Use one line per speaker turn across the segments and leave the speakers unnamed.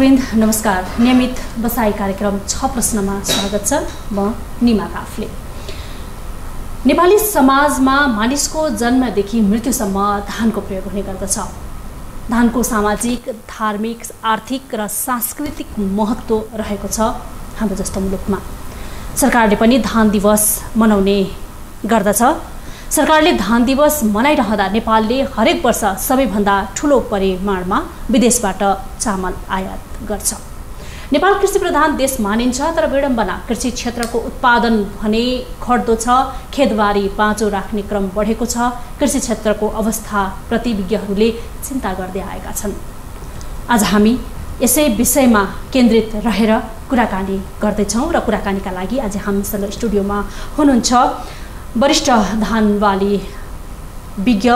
दर्शकवृन्द नमस्कार। नियमित बसाई कार्यक्रम 6 प्रश्नमा स्वागत छ। म निमा काफले। नेपाली समाजमा मानिसको जन्मदेखि मृत्युसम्म धानको प्रयोग हुने गर्दछ। धानको सामाजिक, धार्मिक, आर्थिक र सांस्कृतिक महत्त्व रहेको छ हाम्रो जस्तो मुलुकमा। सरकारले पनि धान दिवस मनाउने गर्दछ। सरकारले धान दिवस मनाइरहँदा नेपालले हरेक वर्ष सबैभन्दा ठुलो परिमाणमा विदेशबाट चामल आयात गर्छ। नेपाल कृषि प्रधान देश मानिन्छ, तर विडम्बना कृषि क्षेत्रको उत्पादन भने घट्दो छ। खेतबारी बाँझो राख्ने क्रम बढेको छ। कृषि क्षेत्रको अवस्था प्रति विज्ञहरूले चिन्ता गर्दै आएका छन्। आज हामी यसै विषयमा केन्द्रित रहेर कुराकानी गर्दैछौँ र कुराकानीका लागि आज हामीसँग स्टुडियोमा हुनुहुन्छ वरिष्ठ धानबाली विज्ञ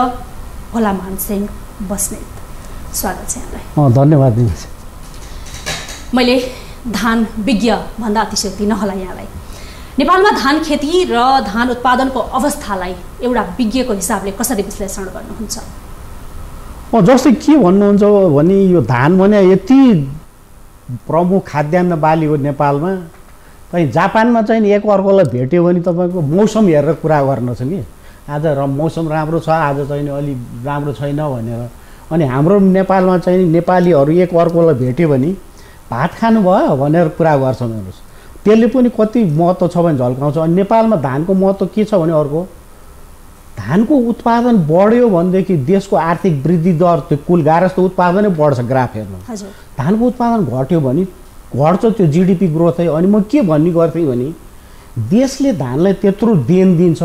भोलामान सिंह बस्नेत। स्वागत छ यहाँलाई।
धन्यवाद दिनुहोस्।
मैले धान विज्ञ भन्दा अतिशयोक्ति नहोला यहाँलाई। नेपालमा धान खेती र धान उत्पादनको अवस्थालाई एउटा विज्ञको हिसाबले कसरी विश्लेषण गर्नुहुन्छ?
जस्तै के भन्नुहुन्छ भने यो धान भने यति प्रमुख खाद्यान्न बाली हो नेपालमा। कहीँ जापानमा चाहिँ एक अर्कोलाई भेट्यो भने तपाईँको मौसम हेरेर कुरा गर्न छ कि आज मौसम राम्रो छ, आज चाहिँ अलि राम्रो छैन भनेर। अनि हाम्रो नेपालमा चाहिँ नेपालीहरू एक अर्कोलाई भेट्यो भने भात खानुभयो भनेर कुरा गर्छन्। हेर्नुहोस्, त्यसले पनि कति महत्त्व छ भने झल्काउँछ। अनि नेपालमा धानको महत्त्व के छ भने अर्को, धानको उत्पादन बढ्यो भनेदेखि देशको आर्थिक वृद्धि दर, त्यो कुल गारस्थ उत्पादनै बढ्छ। ग्राफ हेर्नु, धानको उत्पादन घट्यो भने घट्छ त्यो जिडिपी ग्रोथ है। अनि म के भन्ने गर्थेँ भने देशले धानलाई त्यत्रो देन दिन्छ,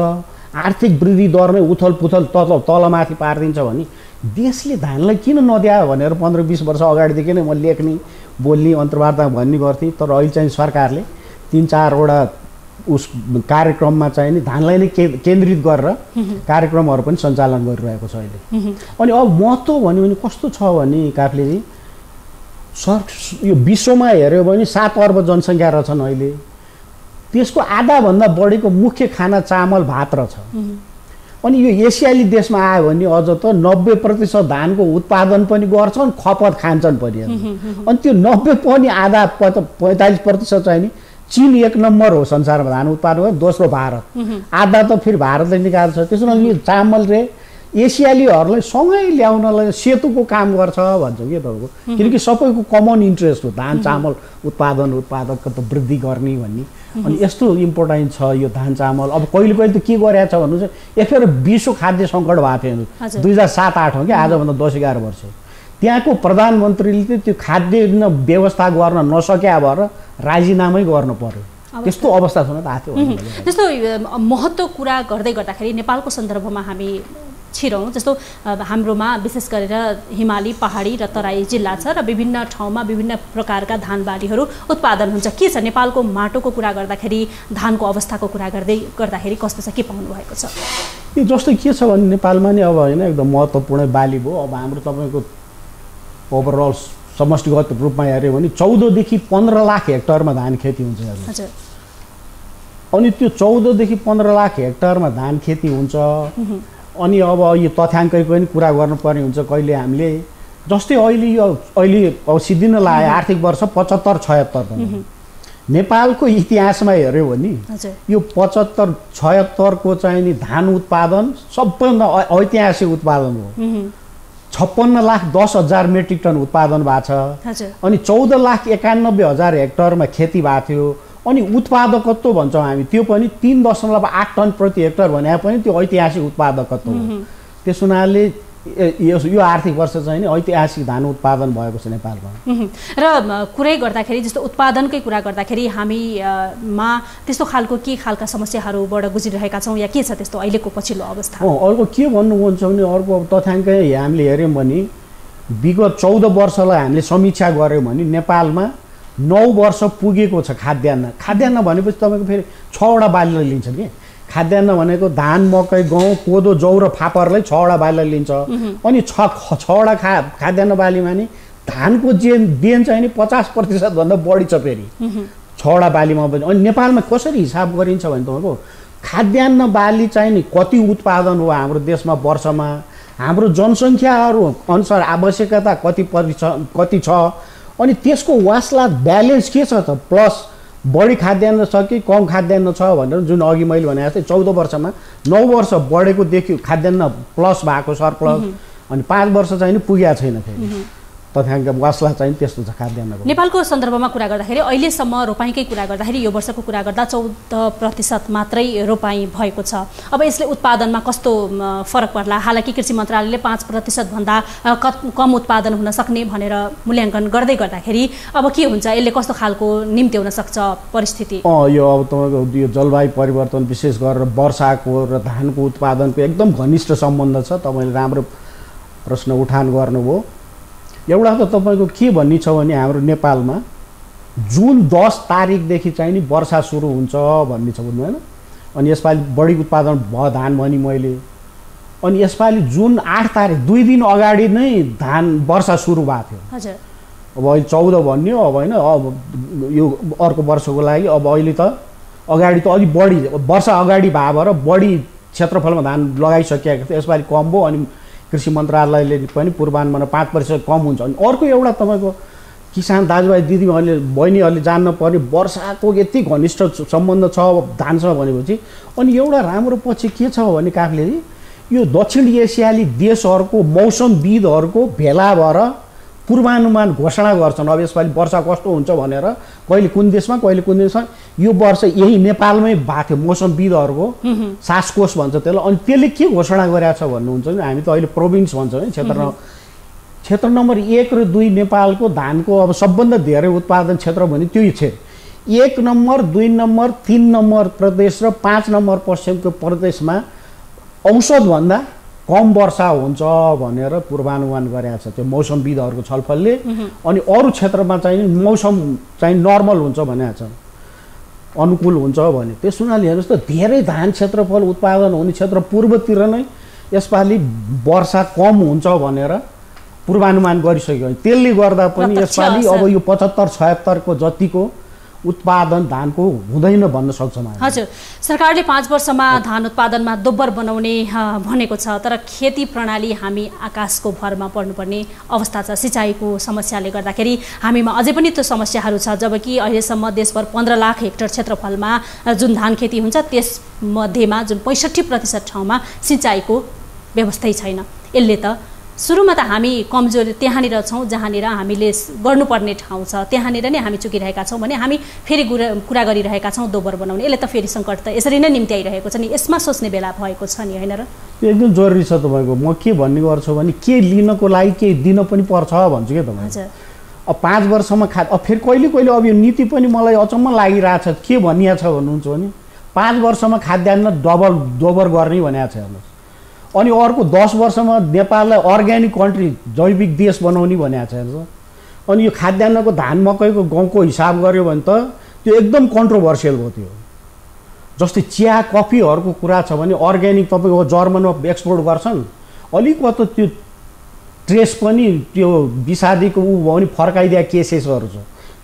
आर्थिक वृद्धि दर नै उथल पुथल तलमाथि पारिदिन्छ भने देशले धानलाई किन नदियो भनेर 15-20 वर्ष अगाडिदेखि नै म लेख्ने, बोल्ने, अन्तर्वार्ता भन्ने गर्थेँ। तर अहिले चाहिँ सरकारले 3-4 वटा उस कार्यक्रममा चाहिँ नि धानलाई नै केन्द्रित गरेर कार्यक्रमहरू पनि सञ्चालन गरिरहेको छ अहिले। अनि अब महत्त्व भन्यो भने कस्तो छ भने काफ्लेजी, यो विश्वमा हेऱ्यो भने 7 अर्ब जनसङ्ख्या रहेछन् अहिले। त्यसको आधाभन्दा बढीको मुख्य खाना चामल, भात रहेछ। अनि यो एसियाली देशमा आयो भने अझ त 90% धानको उत्पादन पनि गर्छन्, खपत खान्छन् पनि। अनि त्यो 90 पनि आधा 45% चाहिँ नि चीन 1 नम्बर हो संसारमा धान उत्पादन, दोस्रो भारत, आधा त फेरि भारतले निकाल्छ। त्यसो भने यो चामल रे एसियालीहरूलाई सँगै ल्याउनलाई सेतुको काम गर्छ भन्छौँ कि तपाईँको। किनकि सबैको कमन इन्ट्रेस्ट हो धान चामल उत्पादकको त वृद्धि गर्ने भन्ने। अनि यस्तो इम्पोर्टेन्ट छ यो धान चामल। अब कहिले त के गरेको छ भन्नु चाहिँ एकखेर विश्व खाद्य सङ्कट भएको थियो 2007-08 हो कि आजभन्दा 10-11 वर्ष। त्यहाँको प्रधानमन्त्रीले चाहिँ त्यो खाद्य व्यवस्था गर्न नसक्या भएर राजीनामै गर्नु पर्यो। त्यस्तो अवस्था छ त आएको थियो।
जस्तो महत्त्व कुरा गर्दै गर्दाखेरि नेपालको सन्दर्भमा हामी छिरौँ। जस्तो हाम्रोमा विशेष गरेर हिमाली, पहाडी र तराई जिल्ला छ र विभिन्न ठाउँमा विभिन्न प्रकारका धान बालीहरू उत्पादन हुन्छ। के छ नेपालको माटोको कुरा गर्दाखेरि, धानको अवस्थाको कुरा गर्दाखेरि कस्तो छ, के पाउनु भएको छ?
यो जस्तै के छ भने नेपालमा नि अब होइन एकदम महत्त्वपूर्ण बाली भयो। अब हाम्रो तपाईँको ओभरअल समष्टिगत रूपमा हेऱ्यो भने 14 देखि 15 लाख हेक्टरमा धान खेती हुन्छ। अनि त्यो 14 देखि 15 लाख हेक्टरमा धान खेती हुन्छ। अनि अब यो तथ्याङ्कै पनि कुरा गर्नुपर्ने हुन्छ। कहिले हामीले जस्तै अहिले सिद्धिन लाग्यो आर्थिक वर्ष 75-76 नेपालको इतिहासमा हेऱ्यो भने यो 75-76 को चाहिँ नि धान उत्पादन सबभन्दा ऐतिहासिक उत्पादन हो। 56,10,000 मेट्रिक टन उत्पादन भएको छ। अनि 14,91,000 हेक्टरमा खेती भएको थियो। अनि उत्पादकत्व भन्छौँ हामी, त्यो पनि 3.8 टन प्रति हेक्टर भने पनि त्यो ऐतिहासिक उत्पादकत्व हो। त्यस हुनाले यो आर्थिक वर्ष चाहिँ नि ऐतिहासिक धान उत्पादन भएको छ नेपालमा।
र कुरै गर्दाखेरि जस्तो उत्पादनकै कुरा गर्दाखेरि हामीमा त्यस्तो खालको के खालका समस्याहरूबाट गुज्रिरहेका छौँ या के छ त्यस्तो अहिलेको पछिल्लो अवस्था?
अर्को के भन्नुहुन्छ भने अर्को तथ्याङ्कै हामीले हेऱ्यौँ भने विगत 14 वर्षलाई हामीले समीक्षा गऱ्यौँ भने नेपालमा 9 वर्ष पुगेको छ खाद्यान्न भनेपछि तपाईँको फेरि 6 वटा बालीलाई लिन्छ कि। खाद्यान्न भनेको धान, मकै, गहुँ, कोदो, जौ र फापरलाई 6 वटा बालीलाई लिन्छ। अनि 6 वटा खाद्यान्न बालीमा नि धानको देन चाहिँ नि 50% भन्दा बढी छ फेरि 6 वटा बालीमा पनि। अनि नेपालमा कसरी हिसाब गरिन्छ भने तपाईँको खाद्यान्न बाली चाहिँ नि कति उत्पादन हो हाम्रो देशमा वर्षमा, हाम्रो जनसङ्ख्याहरू अनुसार आवश्यकता कति छ, अनि त्यसको वासला ब्यालेन्स के छ त, प्लस बढी खाद्यान्न छ कि कम खाद्यान्न छ भनेर जुन अघि मैले भने जस्तै 14 वर्षमा 9 वर्ष बढेको देखियो खाद्यान्न प्लस भएको सरप्लस, अनि 5 वर्ष चाहिँ पुगेको छैन फेरि तथ्याङ्क वासला चाहिँ त्यस्तो छ खाद्यान्नको।
नेपालको सन्दर्भमा कुरा गर्दाखेरि अहिलेसम्म रोपाइँकै कुरा गर्दाखेरि यो वर्षको कुरा गर्दा 14% मात्रै रोपाइँ भएको छ। अब यसले उत्पादनमा कस्तो फरक पर्ला? हालाकि कृषि मन्त्रालयले 5% भन्दा कम उत्पादन हुन सक्ने भनेर मूल्याङ्कन गर्दै गर्दाखेरि अब के हुन्छ, यसले कस्तो खालको निम्ति हुन सक्छ परिस्थिति?
यो अब तपाईँको यो जलवायु परिवर्तन विशेष गरेर वर्षाको र धानको उत्पादनको एकदम घनिष्ठ सम्बन्ध छ। तपाईँले राम्रो प्रश्न उठान गर्नुभयो। एउटा त तपाईँको के भन्ने छ भने हाम्रो नेपालमा जुन 10 तारिकदेखि चाहिँ नि वर्षा सुरु हुन्छ भन्ने छ, बुझ्नु होइन? अनि यसपालि बढी उत्पादन भयो धान भने मैले, अनि यसपालि जुन 8 तारिक 2 दिन अगाडि नै धान वर्षा सुरु भएको थियो।
हजुर।
अब अहिले 14 भन्यो अब होइन, अब यो अर्को वर्षको लागि अब अहिले त अगाडि त अलिक बढी वर्षा अगाडि भएर बढी क्षेत्रफलमा धान लगाइसकेको थियो। यसपालि कम भयो अनि कृषि मन्त्रालयले पनि पूर्वानुमान 5% कम हुन्छ। अनि अर्को एउटा तपाईँको किसान दाजुभाइ दिदीहरूले बहिनीहरूले जान्न पर्ने वर्षाको यति घनिष्ठ सम्बन्ध छ धानसँग भनेपछि, अनि एउटा राम्रो पछि के छ भने काफले यो दक्षिण एसियाली देशहरूको मौसमविदहरूको भेला भएर पूर्वानुमान घोषणा गर्छन्। अब यसपालि वर्षा कस्तो हुन्छ भनेर कहिले कुन देशमा कहिले कुन देशमा, यो वर्ष यही नेपालमै भएको थियो मौसमविदहरूको सासकोश भन्छ त्यसलाई। अनि त्यसले के घोषणा गरेको छ भन्नुहुन्छ भने हामी त अहिले प्रोभिन्स भन्छौँ है, क्षेत्र नम्बर 1 र 2 नेपालको धानको अब सबभन्दा धेरै उत्पादन क्षेत्र भने त्यही छ। 1 नम्बर 2 नम्बर 3 नम्बर प्रदेश र 5 नम्बर पश्चिमको प्रदेशमा औसतभन्दा कम वर्षा हुन्छ भनेर पूर्वानुमान गरेको छ त्यो मौसमविदहरूको छलफलले। अनि अरू क्षेत्रमा चाहिँ मौसम चाहिँ नर्मल हुन्छ भनेको छ, अनुकूल हुन्छ भने। त्यस हुनाले हेर्नुहोस् त धेरै धान क्षेत्रफल उत्पादन हुने क्षेत्र पूर्वतिर नै यसपालि वर्षा कम हुन्छ भनेर पूर्वानुमान गरिसक्यो। त्यसले गर्दा पनि यसपालि अब यो 75-76 को जतिको उत्पादन धानको हुँदैन भन्न सक्छौँ।
हजुर, सरकारले 5 वर्षमा धान उत्पादनमा दोब्बर बनाउने भनेको छ, तर खेती प्रणाली हामी आकाशको भरमा पर्नुपर्ने अवस्था छ। सिँचाइको समस्याले गर्दाखेरि हामीमा अझै पनि त्यो समस्याहरू छ, जबकि अहिलेसम्म देशभर 15 लाख हेक्टर क्षेत्रफलमा जुन धान खेती हुन्छ त्यसमध्येमा जुन 65% ठाउँमा सिँचाइको व्यवस्थै छैन। यसले त सुरुमा त हामी कमजोर त्यहाँनिर छौँ जहाँनिर हामीले गर्नुपर्ने ठाउँ छ, त्यहाँनिर नै हामी चुकिरहेका छौँ भने हामी फेरि कुरा गरिरहेका छौँ दोब्बर बनाउने। यसले त फेरि सङ्कट त यसरी नै निम्ति आइरहेको छ नि, यसमा सोच्ने बेला भएको छ नि, होइन र?
त्यो एकदम जरुरी छ। तपाईँको म के भन्ने गर्छु भने के लिनको लागि केही दिन पनि पर्छ भन्छु क्या तपाईँ। अब 5 वर्षमा अब फेरि कहिले कहिले अब यो नीति पनि मलाई अचम्म लागिरहेछ के भनिएको छ भन्नुहुन्छ भने 5 वर्षमा खाद्यान्न दोब्बर गर्ने भनेको छ हेर्नुहोस्। अनि अर्को 10 वर्षमा नेपाललाई अर्ग्यानिक कन्ट्री जैविक देश बनाउने भनेको छ हेर्नुहोस्। अनि यो खाद्यान्नको धान मकैको गहुँको हिसाब गऱ्यो भने त त्यो एकदम कन्ट्रोभर्सियल भयो। त्यो जस्तै चिया कफीहरूको कुरा छ भने अर्ग्यानिक तपाईँको जर्मनमा एक्सपोर्ट गर्छन्, अलिकति त्यो ट्रेस पनि त्यो विषादीको ऊ भयो भने फर्काइदिया केसेसहरू छ,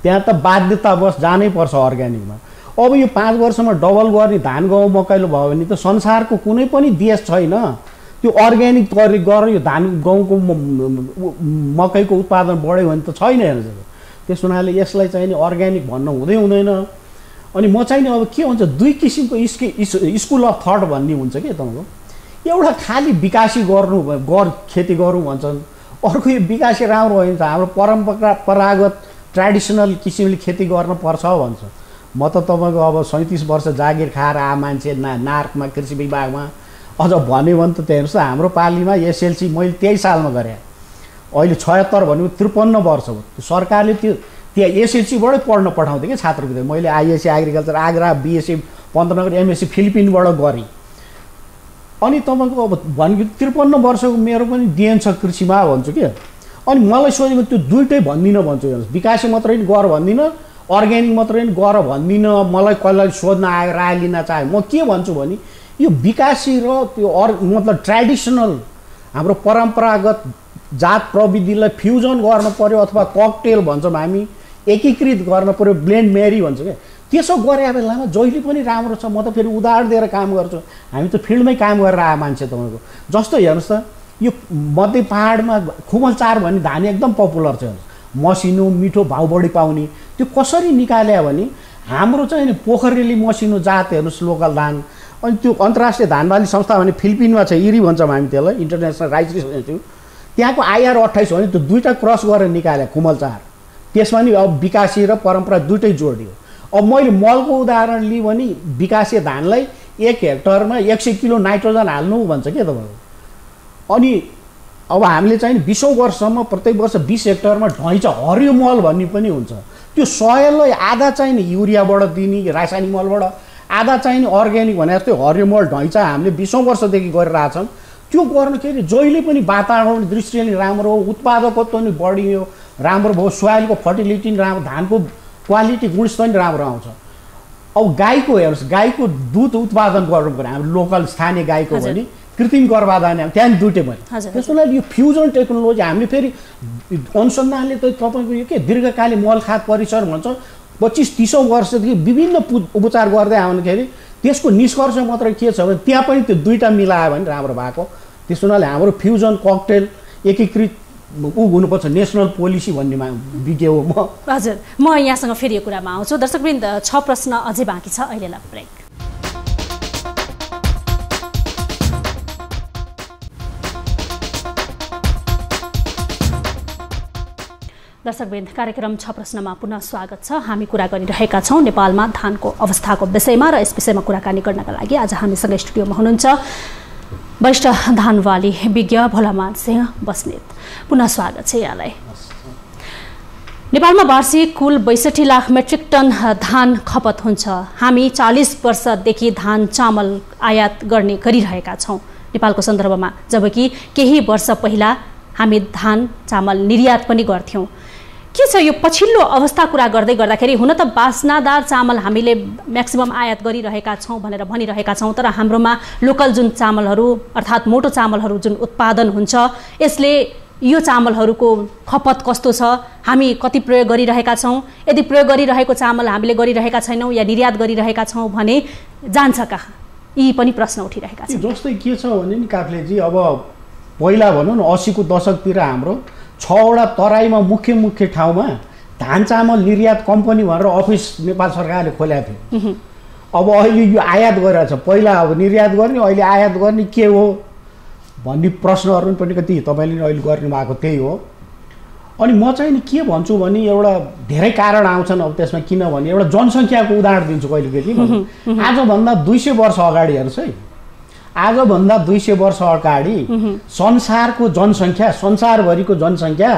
त्यहाँ त बाध्यतावश जानै पर्छ अर्ग्यानिकमा। अब यो 5 वर्षमा डबल गर्ने धान गहुँ मकैलो भयो भने त संसारको कुनै पनि देश छैन त्यो अर्ग्यानिक गरेर यो धान गहुँको मकैको उत्पादन बढ्यो भने त छैन हेर्नुहोस्। त्यस हुनाले यसलाई चाहिँ नि अर्ग्यानिक भन्न हुँदैन। अनि म चाहिँ नि अब के हुन्छ 2 किसिमको स्कुल अफ थट भन्ने हुन्छ कि तपाईँको, एउटा खालि विकासी खेती गरौँ भन्छन्, अर्को यो विकासी राम्रो होइन हाम्रो परम्परागत ट्रेडिसनल किसिमले खेती गर्नुपर्छ भन्छ। म त तपाईँको अब 37 वर्ष जागिर खाएर मान्छे नार्कमा कृषि विभागमा अझ भन्यो भने त हेर्नुहोस् त हाम्रो पालीमा एसएलसी मैले 23 सालमा गरेँ, अहिले 76 भन्यो 53 वर्ष हो। सरकारले त्यो त्यहाँ एसएलसीबाटै पढ्न पठाउँथ्यो कि छात्रवृत्ति। मैले ISc agriculture Agra, BSc Pantnagar, MSc फिलिपिनबाट गरेँ। अनि तपाईँको अब भनेको 53 वर्षको मेरो पनि डिएन छ कृषिमा भन्छु कि। अनि मलाई सोचेको त्यो दुइटै भन्दिनँ भन्छु हेर्नुहोस्, विकासी मात्रै गर भन्दिनँ, अर्ग्यानिक मात्रै गर भन्दिनँ। मलाई कसैलाई सोध्न आयो राय लिन चाहे म के भन्छु भने यो विकासी र त्यो मतलब ट्रेडिसनल हाम्रो परम्परागत जात प्रविधिलाई फ्युजन गर्न पर्यो अथवा ककटेल भन्छौँ हामी, एकीकृत गर्न पर्यो, ब्लेन्ड मेरी भन्छ क्या। त्यसो गरे बेलामा जहिले पनि राम्रो छ। म त फेरि उदाहरण दिएर काम गर्छु, हामी त फिल्डमै काम गरेर आए मान्छे तपाईँको। जस्तो हेर्नुहोस् त यो मध्य पहाडमा खुमलचार भन्ने धान एकदम पपुलर छ। मसिनो मिठो भाउ बढी पाउने त्यो कसरी निकाल्यो भने हाम्रो चाहिँ नि पोखरेली मसिनो जात हेर्नुहोस् लोकल धान अनि त्यो अन्तर्राष्ट्रिय धान बाली संस्था भने फिलिपिनमा छ इरी भन्छौँ हामी त्यसलाई इन्टरनेसनल राइस रिसोर्स त्यहाँको आइआर 28 हो भने त्यो दुईवटा क्रस गरेर निकाल्यो कुमलचार त्यसमा नि अब विकासी र परम्परा दुइटै जोडियो अब मैले मलको उदाहरण लिएँ भने विकासे धानलाई 1 हेक्टरमा 100 किलो नाइट्रोजन हाल्नु भन्छ के तपाईँको अनि अब हामीले चाहिँ 20 वर्षसम्म प्रत्येक वर्ष 20 हेक्टरमा ढैँचा हरियो मल भन्ने पनि हुन्छ त्यो सोइललाई आधा चाहिँ नि युरियाबाट दिने रासायनिक मलबाट आधा चाहिँ नि अर्ग्यानिक भने जस्तै हरियो मल ढैँचा हामीले 20 वर्षदेखि गरिरहेछौँ त्यो गर्दाखेरि जहिले पनि वातावरण दृष्टिले राम्रो हो उत्पादकत्व पनि बढियो राम्रो भयो सोइलको फर्टिलिटी पनि राम्रो धानको क्वालिटी गुणस्तर पनि राम्रो आउँछ अब गाईको हेर्नुहोस् गाईको दुध उत्पादन गर्नु पर्यो हाम्रो लोकल स्थानीय गाईको भने कृत्रिम गर्भाधान त्यहाँ दुइटै भयो त्यसको लागि यो फ्युजन टेक्नोलोजी हामीले फेरि अनुसन्धानले त तपाईँको यो के दीर्घकालीन मलखाद परिसर भन्छ 25-30 वर्षदेखि विभिन्न उपचार गर्दै आउँदाखेरि त्यसको निष्कर्ष मात्र के छ भने त्यहाँ पनि त्यो दुईटा मिलायो भने राम्रो भएको त्यसो हुनाले हाम्रो फ्युजन ककटेल एकीकृत हुनुपर्छ नेसनल पोलिसी भन्नेमा विज्ञ हो म
हजुर म यहाँसँग फेरि यो कुरामा आउँछु दर्शकवृन्द 6 प्रश्न अझै बाँकी छ अहिलेलाई ब्रेक दर्शकवृन्द कार्यक्रम 6 प्रश्नमा पुनः स्वागत छ हामी कुरा गरिरहेका छौँ नेपालमा धानको अवस्थाको विषयमा र यस विषयमा कुराकानी गर्नका लागि आज हामीसँग स्टुडियोमा हुनुहुन्छ वरिष्ठ धानवाली विज्ञ भोलामान सिंह बस्नेत पुनः स्वागत छ यहाँलाई नेपालमा वार्षिक कुल 62 लाख मेट्रिक टन धान खपत हुन्छ हामी 40 वर्षदेखि धान चामल आयात गर्ने गरिरहेका छौँ नेपालको सन्दर्भमा जबकि केही वर्ष पहिला हामी धान चामल निर्यात पनि गर्थ्यौँ के छ यो पछिल्लो अवस्था कुरा गर्दै गर्दाखेरि हुन त बास्नादार चामल हामीले म्याक्सिमम आयात गरिरहेका छौँ भनेर भनिरहेका छौँ तर हाम्रोमा लोकल जुन चामलहरू अर्थात् मोटो चामलहरू जुन उत्पादन हुन्छ यसले यो चामलहरूको खपत कस्तो छ हामी कति प्रयोग गरिरहेका छौँ यदि प्रयोग गरिरहेको चामल हामीले गरिरहेका छैनौँ या निर्यात गरिरहेका छौँ भने जान्छ कहाँ यी पनि प्रश्न उठिरहेका छन्
जस्तै के छ भने नि काफ्लेजी अब पहिला भनौँ न 80 को दशकतिर हाम्रो 6 वटा तराईमा मुख्य ठाउँमा धान चामल निर्यात कम्पनी भनेर अफिस नेपाल सरकारले खोलेको थियो अब अहिले यो आयात गरिरहेछ पहिला अब निर्यात गर्ने अहिले आयात गर्ने के हो भन्ने प्रश्नहरू पनि कति तपाईँले अहिले गर्नु भएको त्यही हो अनि म चाहिँ नि के भन्छु भने एउटा धेरै कारण आउँछन् अब त्यसमा किनभने एउटा जनसङ्ख्याको उदाहरण दिन्छु कहिले आजभन्दा 200 वर्ष अगाडि हेर्नुहोस् है आजभन्दा 200 वर्ष अगाडि संसारको जनसङ्ख्या संसारभरिको जनसङ्ख्या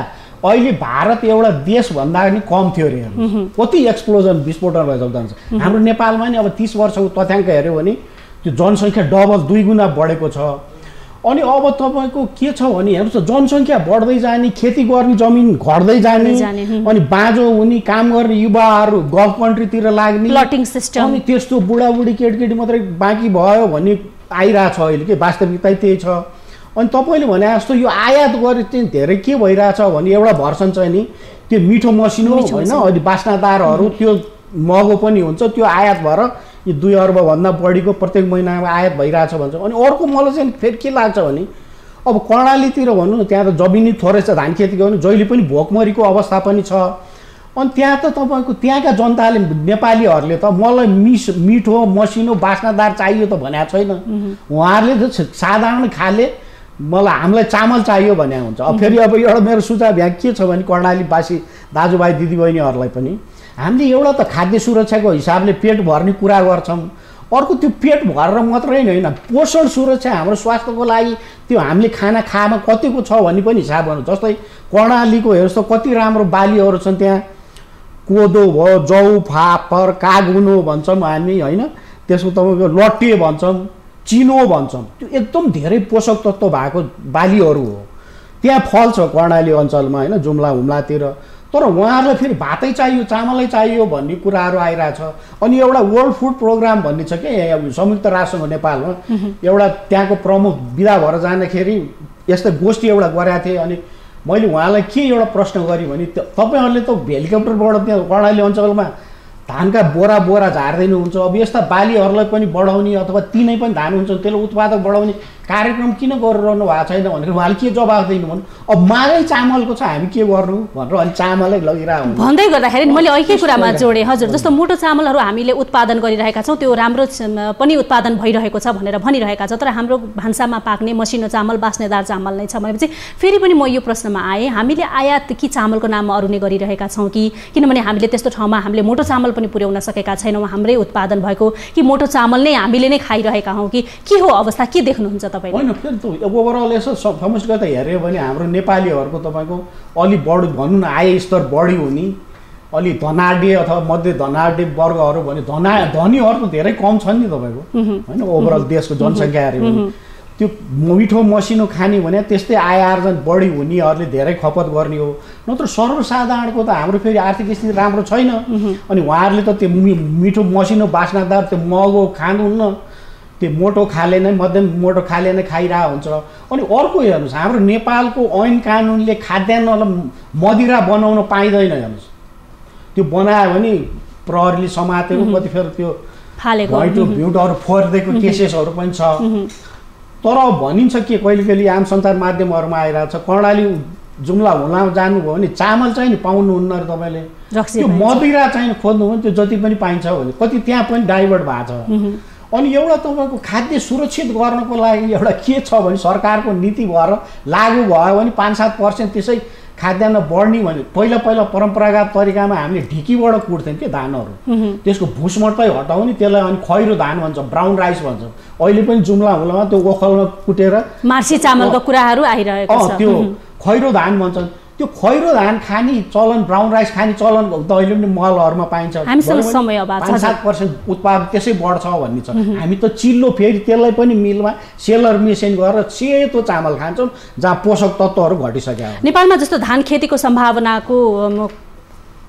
अहिले भारत एउटा देशभन्दा पनि कम थियो अरे कति एक्सप्लोजन विस्फोटन भएर जान्छ हाम्रो नेपालमा नि अब 30 वर्षको तथ्याङ्क हेऱ्यो भने त्यो जनसङ्ख्या डबल 2 गुणा बढेको छ अनि अब तपाईँको के छ भने हेर्नुहोस् जनसङ्ख्या बढ्दै जाने खेती गर्ने जमिन घट्दै जाने अनि बाँझो हुने काम गर्ने युवाहरू गल्फ कन्ट्रीतिर लाग्ने
प्लटिङ सिस्टम
अनि त्यस्तो बुढाबुढी केटकेटी मात्रै बाँकी भयो भन्ने आइरहेछ अहिले के वास्तविकता त्यही छ अनि तपाईँले भने जस्तो यो आयात गरे चाहिँ धेरै के भइरहेछ भने एउटा भर्सन चाहिँ नि त्यो मिठो मसिनो होइन अहिले बास्नादारहरू त्यो महँगो पनि हुन्छ त्यो आयात भएर यो 2 अर्बभन्दा बढीको प्रत्येक महिनामा आयात भइरहेछ भन्छ अनि अर्को मलाई चाहिँ फेरि के लाग्छ भने अब कर्णालीतिर भनौँ न त्यहाँ त जमिनी थोरै छ धान खेती गर्नु जहिले पनि भोकमरीको अवस्था पनि छ अनि त्यहाँ त तपाईँको त्यहाँका जनताले नेपालीहरूले त मलाई मिठो मसिनो बास्नादार चाहियो त भनेको छैन उहाँहरूले त साधारण खाले मलाई हामीलाई चामल चाहियो भने हुन्छ अब फेरि अब एउटा मेरो सुझाव यहाँ के छ भने कर्णालीवासी दाजुभाइ दिदीबहिनीहरूलाई पनि हामीले एउटा त खाद्य सुरक्षाको हिसाबले पेट भर्ने कुरा गर्छौँ अर्को त्यो पेट भरेर मात्रै होइन पोषण सुरक्षा हाम्रो स्वास्थ्यको लागि त्यो हामीले खाना खामा कतिको छ भन्ने पनि हिसाब गर्नु जस्तै कर्णालीको हेर्नुहोस् त कति राम्रो बालीहरू छन् त्यहाँ कोदो भयो जौ फापर कागुनो भन्छौँ हामी होइन त्यसको तपाईँको लट्टे भन्छौँ चिनो भन्छौँ त्यो एकदम धेरै पोषक तत्त्व भएको बालीहरू हो त्यहाँ फल्छ कर्णाली अञ्चलमा होइन जुम्ला हुम्लातिर तर उहाँहरूलाई फेरि भातै चाहियो चामलै चाहियो भन्ने कुराहरू आइरहेछ अनि एउटा वर्ल्ड फुड प्रोग्राम भन्ने छ क्या संयुक्त राष्ट्रको नेपालमा एउटा त्यहाँको प्रमुख विदा भएर जाँदाखेरि यस्तै गोष्ठी एउटा गरेका थिएँ अनि मैले उहाँलाई के एउटा प्रश्न गरेँ भने तपाईँहरूले त हेलिकप्टरबाट त्यहाँ कर्णाली अञ्चलमा धानका बोरा झार्दै हुन्छ अब यस्ता बालीहरूलाई पनि बढाउने अथवा तिनै पनि धान हुन्छ त्यसलाई उत्पादक बढाउने कार्यक्रम किन गरिरहनु भएको छैन भनेर उहाँले के जवाफ दिनु भन्नु अब मागै चामलको छ हामी के गर्नु भनेर अनि चामलै लगिरहेको
भन्दै गर्दाखेरि मैले अर्कै कुरामा जोडेँ हजुर जस्तो मोटो चामलहरू हामीले उत्पादन गरिरहेका छौँ त्यो राम्रो पनि उत्पादन भइरहेको छ भनेर भनिरहेका छ तर हाम्रो भान्सामा पाक्ने मसिनो चामल बास्नेदार चामल नै छ भनेपछि फेरि पनि म यो प्रश्नमा आएँ हामीले आयात कि चामलको नाममा अरूने गरिरहेका छौँ कि किनभने हामीले त्यस्तो ठाउँमा हामीले मोटो चामल पनि पुर्याउन सकेका छैनौँ हाम्रै उत्पादन भएको कि मोटो चामल नै हामीले नै खाइरहेका हौँ कि के हो अवस्था के देख्नुहुन्छ तपाईँ
होइन फेरि त ओभरअल यसो समष्टि गर्दा हेऱ्यो भने हाम्रो नेपालीहरूको तपाईँको अलि बढी भनौँ न आय स्तर बढी हुने अलि धनाढ्य अथवा मध्य धनाढ्य वर्गहरू भने धनीहरू त धेरै कम छन् नि तपाईँको होइन ओभरअल देशको जनसङ्ख्या हेऱ्यो भने त्यो मिठो मसिनो खाने भने त्यस्तै आय आर्जन बढी हुनेहरूले धेरै खपत गर्ने हो नत्र सर्वसाधारणको त हाम्रो फेरि आर्थिक स्थिति राम्रो छैन अनि उहाँहरूले त त्यो मिठो मसिनो बास्नादार त्यो महँगो खानुहुन्न त्यो मोटो खाले नै मध्यम मोटो खाले नै खाइरहेको हुन्छ अनि अर्को हेर्नुहोस् हाम्रो नेपालको ऐन कानुनले खाद्यान्नलाई मदिरा बनाउन पाइँदैन हेर्नुहोस् त्यो बनायो भने प्रहरीले समातेको कतिखेर त्यो फालेको भ्युटहरू फोरिदिएको केसेसहरू पनि छ तर भनिन्छ के कहिले कहिले आम सञ्चार माध्यमहरूमा आइरहेको छ कर्णाली जुम्ला हुलामा जानुभयो भने चामल चाहिँ नि पाउनुहुन्न अरे तपाईँले त्यो मदिरा चाहिँ खोज्नु भने त्यो जति पनि पाइन्छ भने कति त्यहाँ पनि डाइभर्ट भएको छ अनि एउटा तपाईँको खाद्य सुरक्षित गर्नको लागि एउटा के छ भने सरकारको नीति भएर लागू भयो भने 5-7% त्यसै खाद्यान्न बढ्ने भने पहिला परम्परागत तरिकामा हामीले ढिकीबाट कुट्थ्यौँ के धानहरू त्यसको भुसमटै हटाउने त्यसलाई अनि खैरो धान भन्छ ब्राउन राइस भन्छ अहिले पनि जुम्ला हुलामा त्यो ओखलमा कुटेर
मार्सी चामलको कुराहरू आइरहेको छ
त्यो खैरो धान भन्छ त्यो खैरो धान खाने चलन ब्राउन राइस खाने चलन त अहिले पनि महलहरूमा पाइन्छ 5-7% उत्पादन त्यसै बढ्छ भन्ने छ हामी त चिल्लो फेरि त्यसलाई पनि मिलमा सेलर मेसिन गरेर सेतो चामल खान्छौँ जहाँ पोषक तत्त्वहरू घटिसक्यो
नेपालमा जस्तो धान खेतीको सम्भावनाको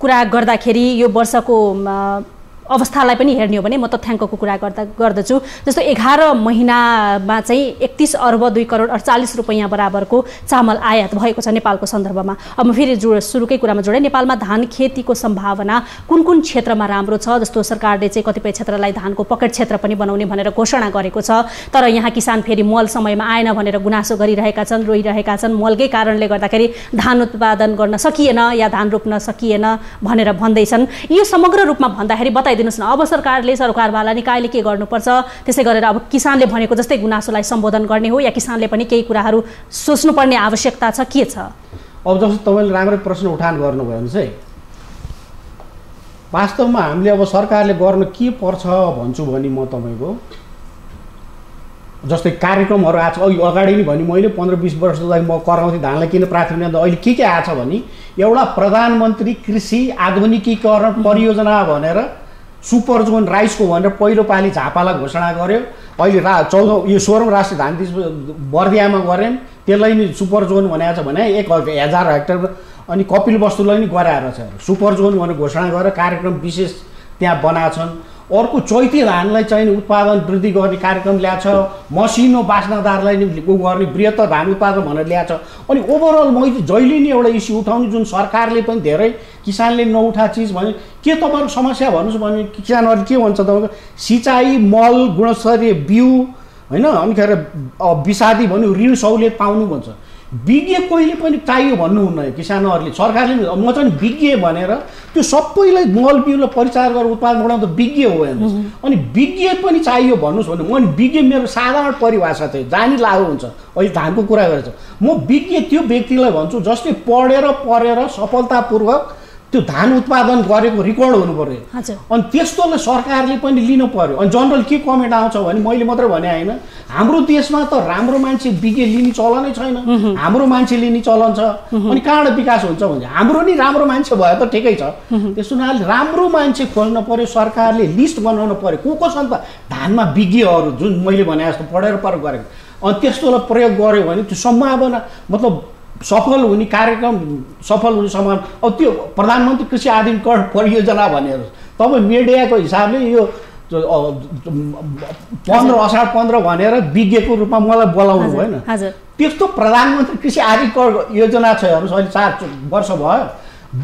कुरा गर्दाखेरि यो वर्षको अवस्थालाई पनि हेर्ने हो भने म तथ्याङ्कको कुरा गर्दछु जस्तो 11 महिनामा चाहिँ 31 अर्ब 2 करोड 48 रुपैयाँ बराबरको चामल आयात भएको छ नेपालको सन्दर्भमा अब म फेरि सुरुकै कुरामा जोडेँ नेपालमा धान खेतीको सम्भावना कुन कुन क्षेत्रमा राम्रो छ जस्तो सरकारले चाहिँ कतिपय क्षेत्रलाई धानको पकेट क्षेत्र पनि बनाउने भनेर घोषणा गरेको छ तर यहाँ किसान फेरि मल समयमा आएन भनेर गुनासो गरिरहेका छन् रोइरहेका छन् मलकै कारणले गर्दाखेरि धान उत्पादन गर्न सकिएन या धान रोप्न सकिएन भनेर भन्दैछन् यो समग्र रूपमा भन्दाखेरि बताइदिनुहोस् न अब सरकारले सरकारवाला निकायले के गर्नुपर्छ त्यसै गरेर अब किसानले भनेको जस्तै गुनासोलाई सम्बोधन गर्ने हो या किसानले पनि केही कुराहरू सोच्नुपर्ने आवश्यकता छ के छ
अब जस्तो तपाईँले राम्रै प्रश्न उठान गर्नुभयो भने चाहिँ वास्तवमा हामीले अब सरकारले गर्न के पर्छ भन्छु भने म तपाईँको जस्तै कार्यक्रमहरू आएको छ अगाडि नै भने मैले 15-20 वर्षदेखि म कराउँथेँ धानलाई किन प्राथमिकता अहिले के आएको छ भने एउटा प्रधानमन्त्री कृषि आधुनिकीकरण परियोजना भनेर सुपर जोन राइसको भनेर पहिलो पालि झापालाई घोषणा गर्यो अहिले 16औं राष्ट्रिय धान दिवस बर्दियामा गरेँ त्यसलाई नि सुपर जोन भनेको छ भने 1000 हेक्टर अनि कपिलवस्तुलाई नि गराएर छ सुपर जोन भनेर घोषणा गरेर कार्यक्रम विशेष त्यहाँ बनाएको छन् अर्को चैती धानलाई चाहिँ उत्पादन वृद्धि गर्ने कार्यक्रम ल्याएको छ मसिनो बास्नादारलाई नि गर्ने बृहत्तर धान उत्पादन भनेर ल्याएको छ अनि ओभरअल मैले जहिले नि एउटा इस्यु उठाउने जुन सरकारले पनि धेरै किसानले नउठा चिज भने के तपाईँको समस्या भन्नुहोस् भने किसानहरूले के भन्छ तपाईँको सिँचाइ मल गुणस्तरीय बिउ होइन अनिखेर विषादी भन्यो ऋण सहुलियत पाउनु भन्छ विज्ञ कहिले पनि चाहियो भन्नुहुन्न किसानहरूले सरकारले म चाहिँ विज्ञ भनेर त्यो सबैलाई मल बिउलाई परिचार गरेर उत्पादन बढाउँदा विज्ञ हो हेर्नुहोस् अनि विज्ञ पनि चाहियो भन्नुहोस् भने म विज्ञ मेरो साधारण परिभाषा चाहिँ जानी लागु हुन्छ अहिले धानको कुरा गरेछ म विज्ञ त्यो व्यक्तिलाई भन्छु जसले पढेर सफलतापूर्वक त्यो धान उत्पादन गरेको रेकर्ड हुनु पर्यो अनि त्यस्तोलाई सरकारले पनि लिनु पर्यो अनि जनरल के कमेन्ट आउँछ भने मैले मात्रै भने होइन हाम्रो देशमा त राम्रो मान्छे विज्ञ लिने चलनै छैन हाम्रो मान्छे लिने चलन छ अनि कहाँबाट विकास हुन्छ भने हाम्रो नि राम्रो मान्छे भए त ठिकै छ त्यसो हुनाले राम्रो मान्छे खोज्न पर्यो सरकारले लिस्ट बनाउनु पर्यो को छन् त धानमा विज्ञहरू जुन मैले भने जस्तो पढेर गरेको अनि त्यस्तोलाई प्रयोग गर्यो भने त्यो सम्भावना मतलब सफल हुने कार्यक्रम सफल हुने सम्भावना अब त्यो प्रधानमन्त्री कृषि आधुनिकीकरण परियोजना भनेर तपाईँ मिडियाको हिसाबले यो 15 असार 15 भनेर विज्ञको रूपमा मलाई बोलाउनु भएन त्यस्तो प्रधानमन्त्री कृषि आधुनिकीकरण योजना छ हेर्नुहोस् अहिले 4 वर्ष भयो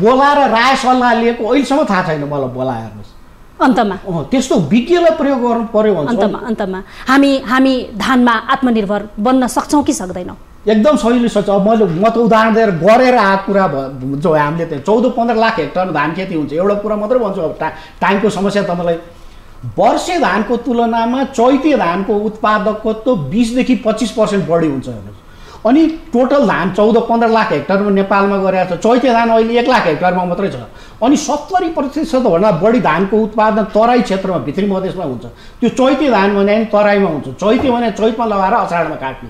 बोलाएर राय सल्लाह लिएको अहिलेसम्म थाहा छैन मलाई बोलाए हेर्नुहोस्
अन्तमा
त्यस्तो विज्ञलाई प्रयोग गर्नु पर्यो भन्छ।
अन्तमा हामी धानमा आत्मनिर्भर बन्न सक्छौँ कि सक्दैनौँ?
एकदम सजिलो सक्छ। अब म त उदाहरण दिएर गरेर आएको कुरा हुन्छ। हामीले त्यहाँ 14-15 लाख हेक्टरमा धान खेती हुन्छ। एउटा कुरा मात्रै भन्छु, अब टाइमको समस्या तपाईँलाई। वर्षे धानको तुलनामा चैते धानको उत्पादकत्व 20 देखि 25% बढी हुन्छ। अनि टोटल धान 14-15 लाख हेक्टरमा नेपालमा गरेको छ। चैते धान अहिले 1 लाख हेक्टरमा मात्रै छ। अनि 70% भन्दा बढी धानको उत्पादन तराई क्षेत्रमा, भित्री मधेसमा हुन्छ। त्यो चैते धान भने तराईमा हुन्छ। चैते भने चैतमा लगाएर अषाढमा काट्ने।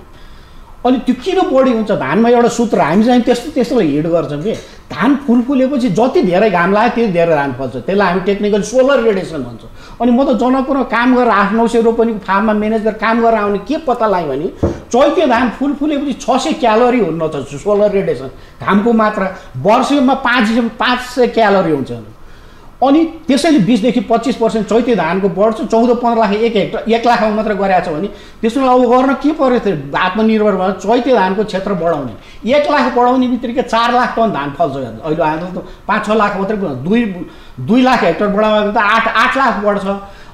अनि त्यो किन बढी हुन्छ? धानमा एउटा सूत्र हामी चाहिँ त्यस्तोलाई हिट गर्छौँ कि धान फुलेपछि जति धेरै घाम लाग्यो त्यति धेरै धान फल्छ। त्यसलाई हामी टेक्निकल सोलर रेडिएसन भन्छौँ। अनि म त जनकपुरमा काम गरेर 800-900 रोपनीको फार्ममा म्यानेज गरेर काम गरेर आउने के पत्ता लाग्यो भने चैते धान फुलेपछि 600 क्यालोरी हुन्न छ सोलर रेडिएसन। घामको मात्रा वर्षमा 500 क्यालोरी हुन्छ। अनि त्यसैले 20 देखि 25% चैते धानको बढ्छ। 14-15 लाख 1 लाखमा मात्र गरेको छ भने त्यसमा अब गर्न के पर्यो थियो? आत्मनिर्भर भएर चैते धानको क्षेत्र बढाउने। 1 लाख बढाउने बित्तिकै 4 लाख टन धान फल्छ। अहिले हाम्रो त 5-6 लाख मात्रै 2 लाख हेक्टर बढाएको त 8 लाख बढ्छ।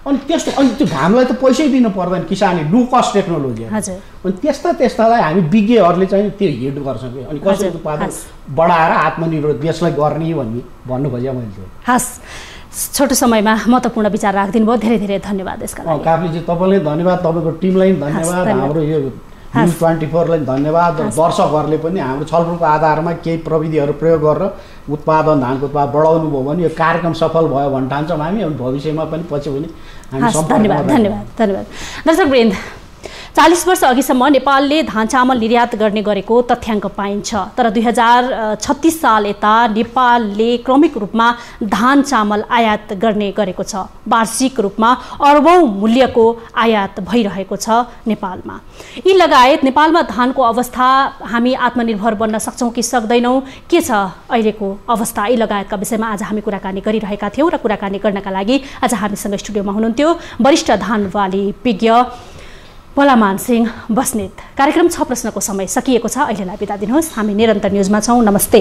अनि त्यो घामलाई त पैसै दिनु पर्दैन किसानले, लो कस्ट टेक्नोलोजी। अनि त्यस्तालाई हामी विज्ञहरूले चाहिँ त्यो हिट गर्छौँ कि अनि कसरी उत्पादन बढाएर आत्मनिर्भर देशलाई गर्ने भन्नु खोजेँ मैले।
हस्, छोटो समयमा महत्त्वपूर्ण विचार राखिदिनु भयो। धेरै धेरै धन्यवाद यसका लागि।
काफ्लेजी तपाईँलाई धन्यवाद, तपाईँको टिमलाई धन्यवाद, हाम्रो यो न्युज 24लाई धन्यवाद। दर्शकहरूले पनि हाम्रो छलफलको आधारमा केही प्रविधिहरू प्रयोग गरेर उत्पादन धानको उत्पादन बढाउनु भयो भने यो कार्यक्रम सफल भयो भन्न ठान्छौँ हामी। भविष्यमा पनि पछि पनि
धन्यवाद। दर्शकवृन्द, 40 वर्ष अघिसम्म नेपालले धान चामल निर्यात गर्ने गरेको तथ्याङ्क पाइन्छ। तर 2036 साल यता नेपालले क्रमिक रूपमा धान चामल आयात गर्ने गरेको छ। वार्षिक रूपमा अरबौं मूल्यको आयात भइरहेको छ नेपालमा। यी लगायत नेपालमा धानको अवस्था, हामी आत्मनिर्भर बन्न सक्छौँ कि सक्दैनौँ, के छ अहिलेको अवस्था, यी लगायतका विषयमा आज हामी कुराकानी गरिरहेका थियौँ। र कुराकानी गर्नका लागि आज हामीसँग स्टुडियोमा हुनुहुन्थ्यो वरिष्ठ धानवाली विज्ञ भोलामान सिंह बस्नेत। कार्यक्रम 6 प्रश्नको समय सकिएको छ। अहिलेलाई बिदा दिनुहोस्। हामी निरन्तर न्युजमा छौँ। नमस्ते।